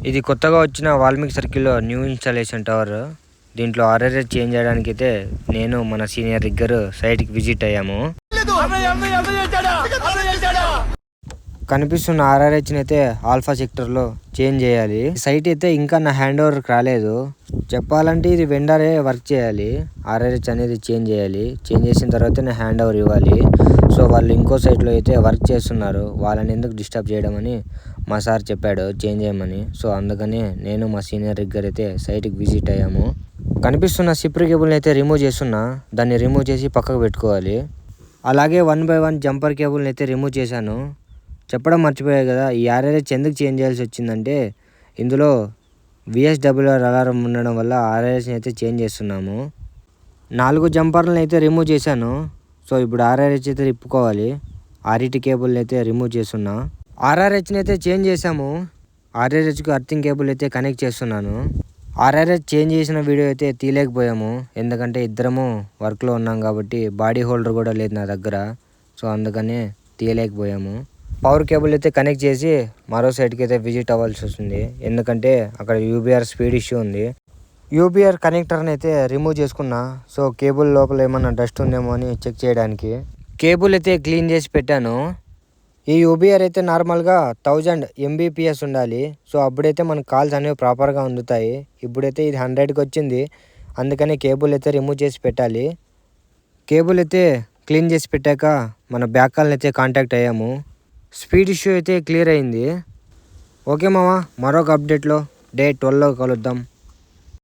ఇది కొత్తగా వచ్చిన వాల్మీకి సర్కిల్లో న్యూ ఇన్స్టాలేషన్ టవర్. దీంట్లో ఆర్ఆర్ఎస్ చేంజ్ చేయడానికి అయితే నేను మన సీనియర్ రిగ్గర్ సైట్కి విజిట్ అయ్యాము. కనిపిస్తున్న ఆర్ఆర్హెచ్ని అయితే ఆల్ఫా సెక్టర్లో చేంజ్ చేయాలి. సైట్ అయితే ఇంకా నా హ్యాండ్ ఓవర్కి రాలేదు. చెప్పాలంటే ఇది వెండరే వర్క్ చేయాలి. ఆర్ఆర్హెచ్ అనేది చేంజ్ చేయాలి. చేంజ్ చేసిన తర్వాత నా హ్యాండ్ ఓవర్ ఇవ్వాలి. సో వాళ్ళు ఇంకో సైట్లో అయితే వర్క్ చేస్తున్నారు. వాళ్ళని ఎందుకు డిస్టర్బ్ చేయడం అని మా సార్ చెప్పాడు చేంజ్ చేయమని. సో అందుకని నేను మా సీనియర్ రిగ్గర్ అయితే సైట్కి విజిట్ అయ్యాము. కనిపిస్తున్న సిప్రీ కేబుల్ని అయితే రిమూవ్ చేస్తున్నా. దాన్ని రిమూవ్ చేసి పక్కకు పెట్టుకోవాలి. అలాగే 1 by 1 జంపర్ కేబుల్ని అయితే రిమూవ్ చేశాను. చెప్పడం మర్చిపోయాయి కదా, ఈ ఆర్ఆర్హెచ్ ఎందుకు చేంజ్ చేయాల్సి వచ్చిందంటే ఇందులో VSWR అలారం ఉండడం వల్ల ఆర్ఆర్హెచ్ని అయితే చేంజ్ చేస్తున్నాము. 4 జంపర్లను అయితే రిమూవ్ చేశాను. సో ఇప్పుడు ఆర్ఆర్హెచ్ అయితే తిప్పుకోవాలి. RET కేబుల్ని అయితే రిమూవ్ చేస్తున్నా. ఆర్ఆర్హెచ్ని అయితే చేంజ్ చేసాము. ఆర్ఆర్హెచ్కి అర్థింగ్ కేబుల్ అయితే కనెక్ట్ చేస్తున్నాను. ఆర్ఆర్హెచ్ చేంజ్ చేసిన వీడియో అయితే తీయలేకపోయాము. ఎందుకంటే ఇద్దరము వర్క్లో ఉన్నాం కాబట్టి బాడీ హోల్డర్ కూడా లేదు నా దగ్గర. సో అందుకనే తీయలేకపోయాము. పవర్ కేబుల్ అయితే కనెక్ట్ చేసి మరో సైడ్కి అయితే విజిట్ అవ్వాల్సి వస్తుంది. ఎందుకంటే అక్కడ UBR స్పీడ్ ఇష్యూ ఉంది. UBR కనెక్టర్ని అయితే రిమూవ్ చేసుకున్నా. సో కేబుల్ లోపల ఏమన్నా డస్ట్ ఉందేమో అని చెక్ చేయడానికి కేబుల్ అయితే క్లీన్ చేసి పెట్టాను. ఈ UBR అయితే నార్మల్గా 1000 Mbps ఉండాలి. సో అప్పుడైతే మన కాల్స్ అనేవి ప్రాపర్గా అందుతాయి. ఇప్పుడైతే ఇది 100కి వచ్చింది. అందుకని కేబుల్ అయితే రిమూవ్ చేసి పెట్టాలి. కేబుల్ అయితే క్లీన్ చేసి పెట్టాక మన బ్యాక్ కాల్ని అయితే కాంటాక్ట్ అయ్యాము. స్పీడ్ ఇష్యూ అయితే క్లియర్ అయింది. ఓకే మామ, మరొక అప్డేట్లో డే 12లో కలుద్దాం.